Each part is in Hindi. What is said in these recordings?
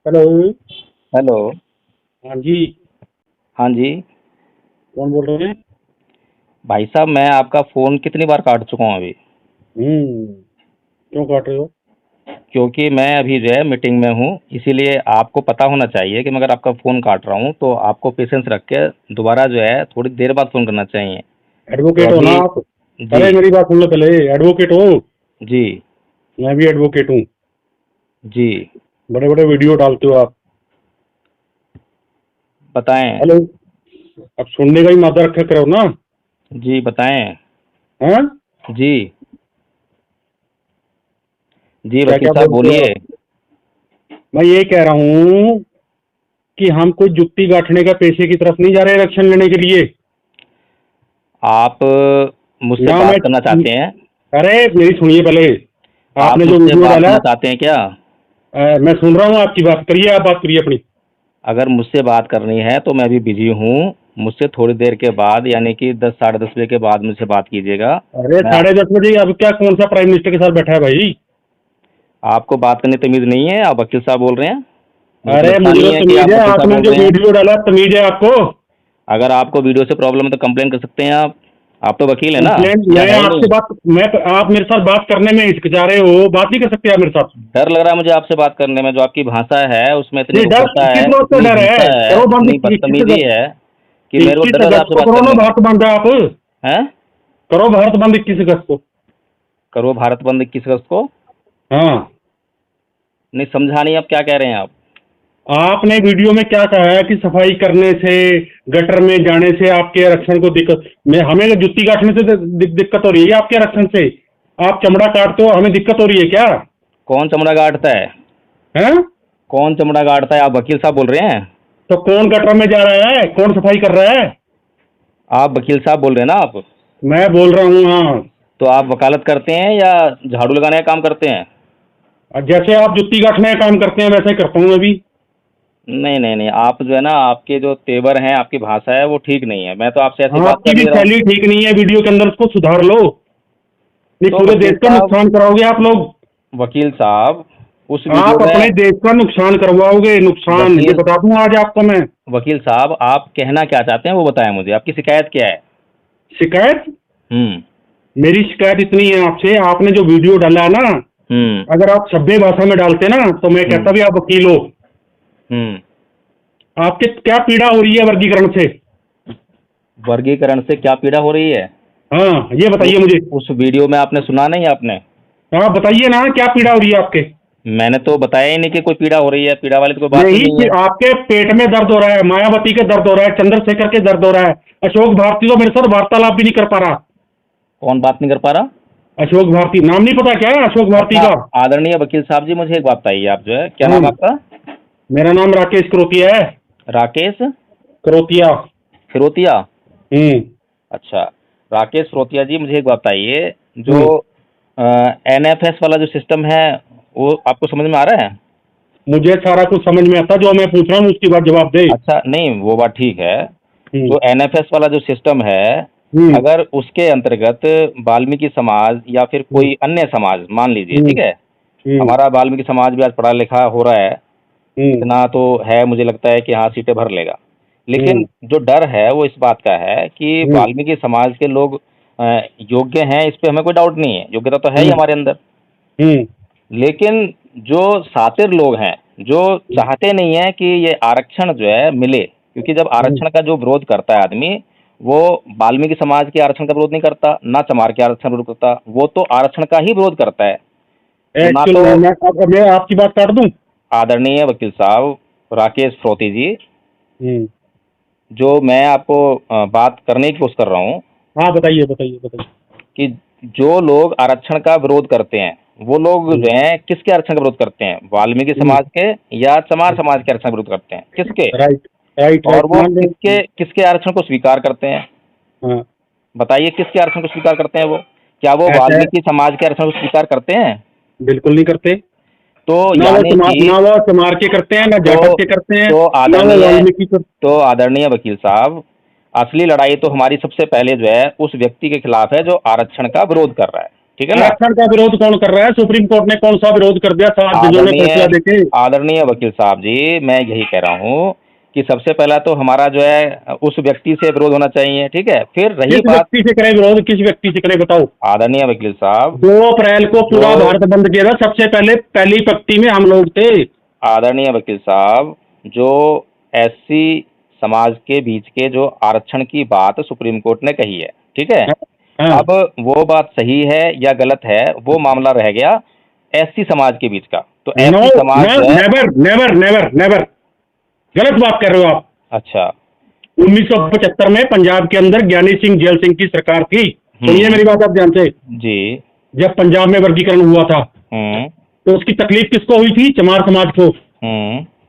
हेलो। हेलो। हाँ जी। हाँ जी। कौन बोल रहे हैं? भाई साहब, मैं आपका फ़ोन कितनी बार काट चुका हूँ अभी। क्यों काट रहे हो? क्योंकि मैं अभी जो है मीटिंग में हूँ, इसीलिए आपको पता होना चाहिए कि मैं अगर आपका फ़ोन काट रहा हूँ तो आपको पेशेंस रख के दोबारा जो है थोड़ी देर बाद फ़ोन करना चाहिए। तो एडवोकेट हो ना अभी। आप? जी। अरे मेरी बात सुन लो पहले। एडवोकेट हो? जी। मैं भी एडवोकेट हूँ। जी। बड़े बड़े वीडियो डालते हो आप। बताएं। हेलो। अब सुनने का ही मादा रखा करो ना। जी बताएं। हाँ। जी। जी क्या वकील क्या साहब बोलते हो बोलिए। आप? मैं ये कह रहा हूँ कि हम कोई जुत्ती गांठने का पेशे की तरफ नहीं जा रहे इलेक्शन लेने के लिए। आप मुझसे ना मैं। बात करना चाहते हैं? अरे मेरी सुनिए पहले। आप आपने जो मुझसे वीडियो बात डाला। करना चाहते हैं क्या? मैं सुन रहा हूँ आपकी बात, करिए, आप बात करिए अपनी। अगर मुझसे बात करनी है तो मैं अभी बिजी हूँ। मुझसे थोड़ी देर के बाद यानी कि 10 साढ़े 10 बजे के बाद मुझसे बात कीजिएगा। अरे मैं 10:30 बजे अब क्या, कौन सा प्राइम मिनिस्टर के साथ बैठा है भाई? आपको बात करने तमीज़ नहीं है? आप वकील साहब बोल रहे हैं। मुझे तो अरे लगता मुझे तो नहीं है कि तमीज आप है, वकील साहब आपने बोल जो रहे हैं। वीडियो डाला तमीज है आपको? अगर आपको वीडियो से प्रॉब्लम है तो कंप्लेन कर सकते हैं आप तो वकील है ना? कंप्लेंट या मैं है ही आपसे नहीं? बात मैं आप मेरे साथ बात करने में हिचकिचा रहे हो, बात नहीं कर सकते आप मेरे साथ? डर लग रहा है मुझे आपसे बात करने में, जो आपकी भाषा है उसमें इतनी नहीं, डर उग्रता किस है, बात का इतनी डर है? हिंसा है, करो बंद इतनी 21 बदतमीजी अगस्त। है कि मेरे को 21 डर लग रहा है अगस्त आपसे को बात करो ना करने में। भारत बंद आप। हैं? करो भारत बंद 21 अगस्त को। करो भारत बंद 21 अगस्त को? हाँ। नहीं समझा नहीं, आप क्या कह रहे हैं आप? आपने वीडियो में क्या कहा है कि सफाई करने से, गटर में जाने से आपके आरक्षण को दिक्कत, मैं हमें जुत्ती काटने से दिक्कत हो रही है आपके आरक्षण से? आप चमड़ा काटते हो, हमें दिक्कत हो रही है क्या? कौन चमड़ा गाड़ता है? हैं? कौन चमड़ा गाड़ता है? आप वकील साहब बोल रहे हैं? तो कौन गटर में जा रहा है, कौन सफाई कर रहा है? आप वकील साहब बोल रहे हैं ना आप? मैं बोल रहा हूँ, हाँ। तो आप वकालत करते हैं या झाड़ू लगाने का काम करते हैं? और जैसे आप जुत्ती काटने का काम करते हैं वैसे ही करता हूँ मैं भी। नहीं नहीं नहीं, आप जो है ना, आपके जो तेवर हैं, आपकी भाषा है वो ठीक नहीं है। मैं तो आपसे ऐसे बात आपकी कर भी ले रहा हूँ। शैली ठीक नहीं है, वीडियो के अंदर उसको सुधार लो। नहीं, तो पूरे वकील देश का साहब, नुकसान कराओगे आप लोग। वकील साहब, उस वीडियो आप में। अपने देश का नुकसान करवाओगे, नुकसान ये वकील बता दूं आज आपको मैं। वकील साहब, आप कहना क्या चाहते हैं वो बताएं मुझे, आपकी शिकायत क्या है? शिकायत? हम्म। मेरी शिकायत इतनी है आपसे, आपने जो वीडियो डाला है ना, हम्म। अगर आप सभ्य भाषा में डालते ना तो मैं कहता हम्म। भी आप वकील हो। हम्म। आपके क्या पीड़ा हो रही है वर्गीकरण से? वर्गीकरण से क्या पीड़ा हो रही है? हाँ, ये वो बताइए मुझे। उस वीडियो में आपने सुना नहीं आपने? हाँ, बताइए ना, क्या पीड़ा हो रही है आपके? मैंने तो बताया ही नहीं कि कोई पीड़ा हो रही है, पीड़ा वाली तो कोई बात ही नहीं, नहीं है। आपके पेट में दर्द हो रहा है, मायावती के दर्द हो रहा है, चंद्रशेखर के दर्द हो रहा है। अशोक भारती तो मेरे साथ वार्तालाप भी नहीं कर पा रहा। कौन बात नहीं कर पा रहा? अशोक भारती नाम नहीं पता क्या है अशोक भारती अच्छा। का? आदरणीय वकील साहब जी, मुझे एक बात बताइए, आप जो है, क्या नाम हम्म। है आपका? मेरा नाम राकेश करोतिया है। राकेश करोतिया। फिरोतिया? हम्म। अच्छा। राकेश फिरोतिया जी, मुझे एक बात बताइए, जो हम्म। एनएफएस वाला जो सिस्टम है वो आपको समझ में आ रहा है? मुझे सारा कुछ समझ में आता, जो मैं पूछ रहा हूँ उसकी बात जवाब दे। अच्छा, नहीं वो बात ठीक है। हम्म। जो एनएफएस वाला जो सिस्टम है, हम्म। अगर उसके अंतर्गत वाल्मीकि समाज या फिर हम्म। कोई अन्य समाज मान लीजिए, हम्म। ठीक है, हम्म। हमारा वाल्मीकि समाज भी आज पढ़ा लिखा हो रहा है, हम्म। इतना तो है, मुझे लगता है कि हाँ सीटें भर लेगा। लेकिन हम्म। जो डर है वो इस बात का है कि हम्म। वाल्मीकि समाज के लोग योग्य हैं, इस पे हमें कोई डाउट नहीं है, योग्यता तो है ही हम्म। हमारे अंदर। हम्म। लेकिन जो शातिर लोग हैं, जो चाहते नहीं है कि ये आरक्षण जो है मिले, क्योंकि जब हम्म। आरक्षण का जो विरोध करता है आदमी, वो वाल्मीकि समाज के आरक्षण का विरोध नहीं करता, ना चमार के आरक्षण का विरोध करता, वो तो आरक्षण का ही विरोध करता है। तो ना एक्चुअल तो में मैं आपकी बात काट दूं? आदरणीय वकील साहब राकेश फ्रोती जी, हम्म। जो मैं आपको बात करने की कोशिश कर रहा हूँ हाँ, बताइए बताइए बताइए। कि जो लोग आरक्षण का विरोध करते हैं, वो लोग हम्म। जो हैं किसके आरक्षण का विरोध करते हैं? वाल्मीकि हम्म। समाज के या चमार समाज के आरक्षण का विरोध करते हैं? किसके? राइट। राइट और राइट, वो मान किसके रहे। किसके आरक्षण को स्वीकार करते हैं? हाँ। बताइए, किसके आरक्षण को स्वीकार करते हैं वो? क्या वो ऐसा है। वाल्मीकि समाज के आरक्षण को स्वीकार करते हैं? बिल्कुल नहीं करते। तो ना वो यानी चमार, कि ना वो चमार के करते हैं, ना जाटव तो के करते हैं, तो ना वो आदरणीय वाल्मीकि कर। तो आदरणीय वकील साहब, असली लड़ाई तो हमारी सबसे पहले जो है उस व्यक्ति के खिलाफ है जो आरक्षण का विरोध कर रहा है। ठीक है ना। आरक्षण का विरोध कौन कर रहा है? सुप्रीम कोर्ट ने कौन सा विरोध कर दिया? 7 जजों ने फैसला देके। आदरणीय वकील साहब जी, मैं यही कह रहा हूँ कि सबसे पहला तो हमारा जो है उस व्यक्ति से विरोध होना चाहिए, ठीक है। फिर रही किस बात, व्यक्ति से करे विरोध? किस व्यक्ति से करे बताओ? आदरणीय वकील साहब, 2 अप्रैल को पूरा जो भारत बंद किया था, सबसे पहले पहली पंक्ति में हम लोग थे। आदरणीय वकील साहब, जो एससी समाज के बीच के जो आरक्षण की बात सुप्रीम कोर्ट ने कही है, ठीक है। हाँ। अब वो बात सही है या गलत है, वो मामला रह गया एससी समाज के बीच का। तो नो, एससी समाज जो है, नेवर नेवर नेवर नेवर, गलत बात कर रहे हो आप। अच्छा 1975 में पंजाब के अंदर ज्ञानी सिंह जेल सिंह की सरकार थी। सुनिए मेरी बात आप ध्यान से। जी, जब पंजाब में वर्गीकरण हुआ था तो उसकी तकलीफ किसको हुई थी? चमार समाज को।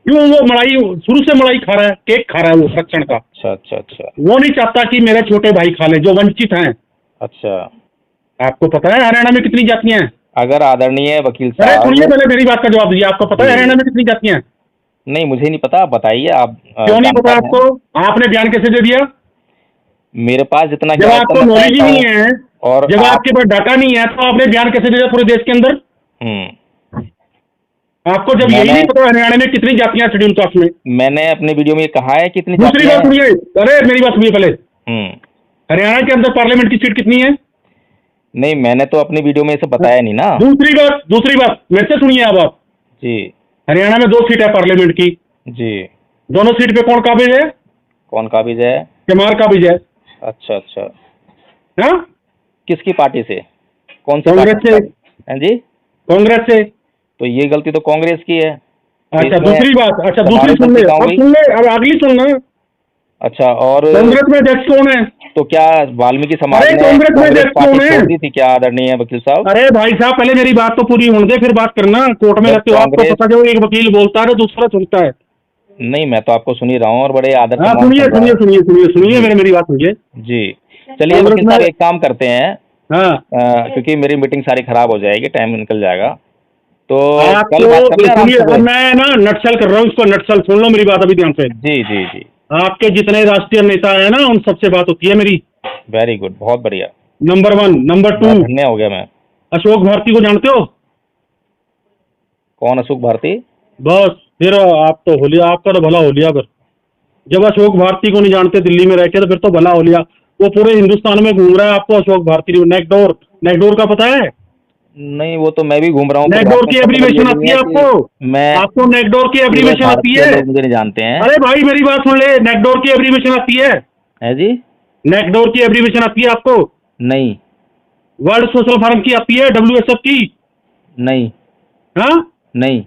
क्यों? वो मलाई, शुरू से मलाई खा रहा है, केक खा रहा है वो आरक्षण का। अच्छा अच्छा अच्छा वो नहीं चाहता कि मेरे छोटे भाई खा ले, जो वंचित हैं। अच्छा। आपको पता है हरियाणा में कितनी जातियां हैं? अगर आदरणीय वकील अरे साहब, सुनिए पहले मेरी बात का जवाब दीजिए। आपको पता है जी। हरियाणा में कितनी जातियां हैं? नहीं मुझे नहीं पता, आप बताइए। आप क्यों नहीं पता जानकार हैं। आपको? आपने बयान कैसे दे दिया? मेरे पास जितना जब ज्ञान है आपको तो मैं नॉलेज ही कहता नहीं हूँ। है, और जब आप, आपके पास डाटा नहीं है, तो आपने बयान कैसे दे दिया पूरे देश के अंदर? आपको जब यही मैंने नहीं पता हरियाणा में कितनी जातियां शेड्यूल कास्ट में। मैंने अपने वीडियो में ये कहा है कितनी दूसरी जातियां बात हैं। सुनिए, अरे मेरी बात सुनिए पहले। हम्म। हरियाणा के अंदर पार्लियामेंट की सीट कितनी है? नहीं मैंने तो अपने वीडियो में इसे बताया नहीं ना। दूसरी बात मेरे से सुनिए अब आप। जी हरियाणा में 2 सीट है पार्लियामेंट की। जी। दोनों सीट पे कौन काबिज है? कौन काबिज है? चमार काबिज है। अच्छा अच्छा। हाँ? किसकी पार्टी से? कौन सी कांग्रेस पार्टी से। हैं जी? कांग्रेस से। तो ये गलती तो कांग्रेस की है। तो अच्छा इसमें दूसरी बात, अच्छा दूसरी हमारी सुन ले, गलती कहाँ अब हुई? सुन ले, अब अगली सुन ले। अच्छा, और कांग्रेस में अध्यक्ष कौन है? तो क्या वाल्मीकि समाज अरे ने कांग्रेस में कांग्रेस अध्यक्ष पार्टी कौन है? छोड़ दी थी क्या आदरणीय वकील साहब? अरे भाई साहब पहले मेरी बात तो पूरी होने दे, फिर बात करना। कोर्ट में जब रहते हो, आपको कांग्रेस, पता जो एक वकील बोलता है दूसरा सुनता है। नहीं मैं तो आपको सुन ही रहा हूँ और बड़े आदर हाँ सम्मान सुनिए सुन रहा सुनिए हूँ। सुनिए सुनिए सुनिए, जी मेरी बात सुनिए। जी। चलिए कांग्रेस वकील में। साहब एक काम करते हैं, हाँ क्योंकि मेरी मीटिंग सारी खराब हो जाएगी, टाइम निकल जाएगा, तो कल आपको बात कर लें आराम सुनिए, से। अब मैं ना नटशल कर रहा हूँ इसको, नटशल सुन लो मेरी बात अभी ध्यान से। जी जी जी। आपके जितने राष्ट्रीय नेता है ना, उन सबसे बात होती है मेरी। वेरी गुड, बहुत बढ़िया। नंबर 1, नंबर 2, धन्य हो गया मैं। अशोक भारती को जानते हो? कौन अशोक भारती? बस फिर आप तो हो लिया, आपका तो भला हो लिया। फिर जब अशोक भारती को नहीं जानते दिल्ली में रह के, तो फिर तो भला हो लिया। वो पूरे हिंदुस्तान में घूम रहा है, आपको अशोक भारती नेकडोर, नेकडोर का पता है? नहीं वो तो मैं भी घूम रहा हूँ। नेकडोर की एब्रीवेशन आती है आपको? मैं आपको नेकडोर की पूरे एब्रीवेशन भारत आती के है? लोग मुझे नहीं जानते हैं। अरे भाई मेरी बात सुन ले, नेकडोर की एब्रीवेशन आती है? है जी? नेकडोर की एब्रीवेशन आती है आपको? नहीं वर्ल्ड सोशल फोरम की आती है, WSF की? नहीं हाँ? नहीं।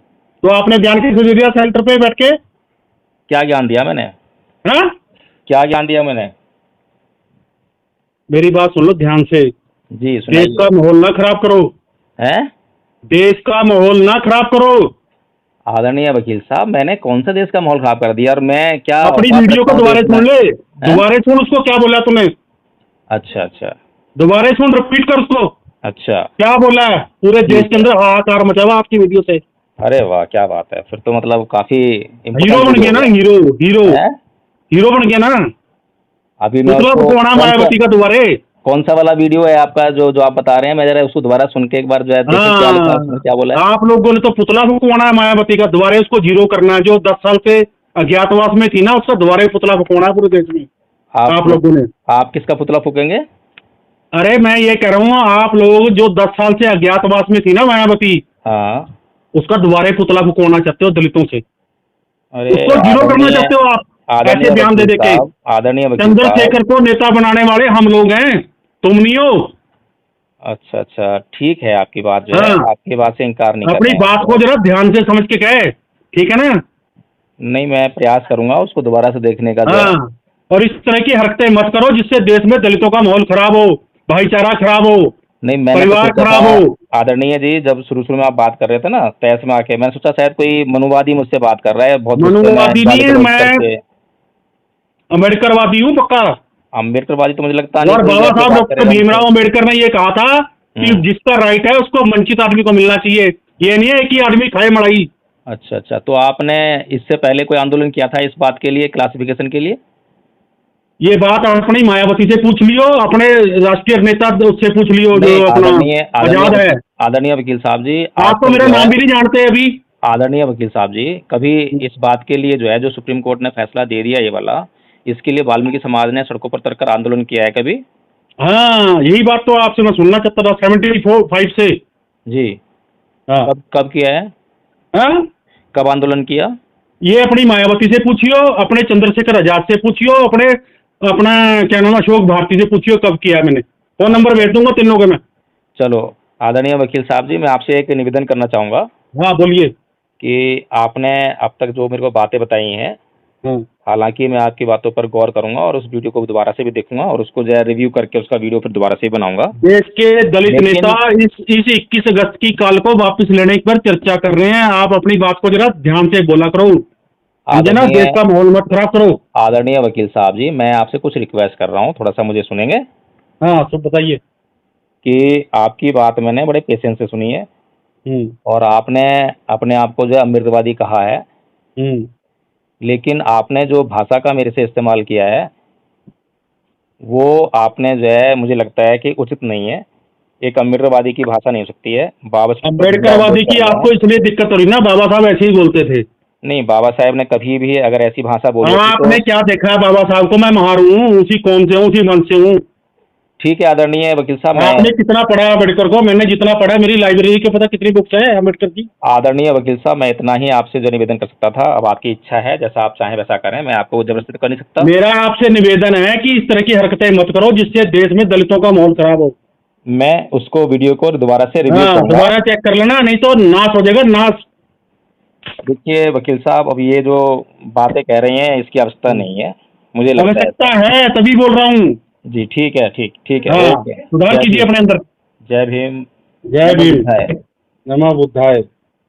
तो आपने ज्ञान कैसे दे दिया सेंटर पे बैठ के? क्या ज्ञान दिया मैंने? हाँ? क्या ज्ञान दिया मैंने? मेरी बात सुन लो ध्यान से। जी देश सुनाइए। का माहौल ना खराब करो, हैं? देश का माहौल ना खराब करो। आदरणीय वकील साहब, मैंने कौन सा देश का माहौल खराब कर दिया? और मैं क्या अपनी बात वीडियो करता को हूँ दोबारा देश में? सुन ले, हैं? दोबारा सुन उसको, क्या बोला तूने? अच्छा अच्छा दोबारा सुन, रिपीट कर उसको, अच्छा। क्या बोला है। पूरे देश ठीक के है। अंदर हाहाकार मचा हुआ आपकी वीडियो से। अरे वाह क्या बात है, फिर तो मतलब काफी हीरो बन गया ना, हीरो हीरो है। हीरो बन गया ना। अभी मैं पुतला उसको फुकवाना मायावती का दोबारे। कौन सा वाला वीडियो है आपका जो जो आप बता रहे हैं? मैं जरा उसको दोबारा सुन के एक बार जो है देखें क्या लिखा है उसमें, क्या बोला है? आप लोगों ने तो पुतला फुकवाना है मायावती का, दोबारा उसको जीरो करना है। जो 10 साल से अज्ञातवास में थी ना, उसका दोबारा पुतला फुकवाना है पूरे देश में आप लोगों ने। आप किसका पुतला फूकेंगे? अरे मैं ये कह रहा हूँ, आप लोग जो 10 साल से अज्ञातवास में थी ना मायावती, हाँ। उसका दोबारा पुतला फुकवाना चाहते हो दलितों से, अरे उसको जीरो करना चाहते हो आप, ऐसे बयान दे देके। आदरणीय वकील साहब, चंद्रशेखर को नेता बनाने वाले हम लोग हैं, तुम नहीं हो। अच्छा अच्छा ठीक है, आपकी बात जो है, हाँ। आपकी बात से इनकार नहीं कर अपनी रहे हैं। बात को जरा ध्यान से समझ के कहे, ठीक है ना? नहीं मैं प्रयास करूंगा उसको दोबारा से देखने का जो है। हाँ, और इस तरह की हरकतें मत करो जिससे देश में दलितों का माहौल खराब हो, भाईचारा खराब हो, नहीं मैंने तो परिवार सोचा खराब था हो। आदरणीय जी, जब शुरू शुरू में आप बात कर रहे थे ना तहस में आके, मैंने सोचा शायद कोई मनुवादी मुझसे बात कर रहा है, बहुत गुस्से में मनुवादी नहीं है, गाली-गलौज मैं करके। अम्बेडकरवादी हूँ पक्का। अम्बेडकरवादी तो मुझे लगता नहीं और कोई बाबा ऐसे साहब बात डॉक्टर करेगा भीमराव मुझसे। अम्बेडकर ने ये कहा था कि जिसका राइट है उसको वंचित आदमी को मिलना चाहिए। ये नहीं है कि आदमी खाए मड़ाई। अच्छा अच्छा, तो आपने इससे पहले कोई आंदोलन किया था इस बात के लिए, क्लासिफिकेशन के लिए? ये बात अपनी मायावती से पूछ लियो, अपने राष्ट्रीय नेता उससे पूछ लियो जो नहीं, अपना आदरणीय आजाद है। आदरणीय वकील साहब जी, आप तो आजकल मेरा जो नाम है, भी नहीं जानते अभी। आदरणीय वकील साहब जी, कभी इस बात के लिए जो है, जो सुप्रीम कोर्ट ने फैसला दे दिया ये वाला, इसके लिए वाल्मीकि समाज ने सड़कों पर उतरकर आंदोलन किया है कभी? हाँ, यही बात तो आपसे मैं सुनना चाहता था 74-5 से। जी। हाँ कब कब किया है? हाँ, कब आंदोलन किया? ये अपनी मायावती से पूछियो, अपने चंद्रशेखर आजाद से पूछियो, अपने अपना क्या नाम है अशोक भारती से पूछियो कब किया मैंने। फोन नंबर भेज दूंगा तीनों के मैं। चलो, आदरणीय वकील साहब जी, मैं आपसे एक निवेदन करना चाहूँगा हाँ बोलिए। कि आपने अब तक जो मेरे को बातें बताई हैं, हाँ हालांकि मैं आपकी बातों पर गौर करूंगा और उस वीडियो को दोबारा से भी देखूंगा और उसको जो है रिव्यू करके उसका वीडियो फिर दोबारा से भी बनाऊंगा। देश के दलित लेकिन नेता इस 21 अगस्त की काल को वापस लेने पर चर्चा कर रहे हैं। आप अपनी बात को जरा ध्यान से बोला करो, समझे ना, आदरणीय देश का माहौल मत खराब करो। आदरणीय वकील साहब जी, मैं आपसे कुछ रिक्वेस्ट कर रहा हूँ, थोड़ा सा मुझे सुनेंगे? हाँ सब बताइए। कि आपकी बात मैंने बड़े पेशेंस से सुनी है हम्म और आपने अपने आप को जो है अमृतवादी कहा है, हम्म लेकिन आपने जो भाषा का मेरे से इस्तेमाल किया है, वो आपने जो है मुझे लगता है कि उचित नहीं है। एक अमृतवादी की भाषा नहीं हो सकती है। बाबा अम्बेडकरवादी की अम्बेडकर आपको ने, इसलिए दिक्कत हो रही ना, बाबा साहब ऐसे ही बोलते थे। नहीं, बाबा साहेब ने कभी भी अगर ऐसी भाषा बोली होती तो आपने क्या देखा है बाबा साहब को? मैं महार हूँ, उसी कौम से हूँ, उसी वंश से हूँ। ठीक है आदरणीय वकील साहब, मैं आपने कितना पढ़ा है अम्बेडकर को? मैंने जितना पढ़ा है, मेरी लाइब्रेरी के पता कितनी बुक्स है अम्बेडकर की। आदरणीय वकील साहब, मैं इतना ही आपसे जो निवेदन कर सकता था। अब आपकी इच्छा है, जैसा आप चाहें वैसा करें, मैं आपको जबरदस्ती तो कर नहीं सकता। मेरा आपसे निवेदन है कि इस तरह की हरकतें मत करो जिससे देश में दलितों का माहौल खराब हो। मैं उसको वीडियो को दोबारा से रिव्यू हाँ करूंगा। दोबारा चेक कर लेना, नहीं तो नाश हो जाएगा, नाश। देखिए वकील साहब, अब ये जो बातें कह रही हैं इसकी आवश्यकता नहीं है, मुझे लगता है आवश्यकता ऐसा। है तभी बोल रहा हूँ। जी ठीक है, ठीक है, हाँ ओके। सुधार जय कीजिए भीम। अपने अंदर। जय भीम। जय नमो भीम। बुद्धाय। नमो बुद्धाय।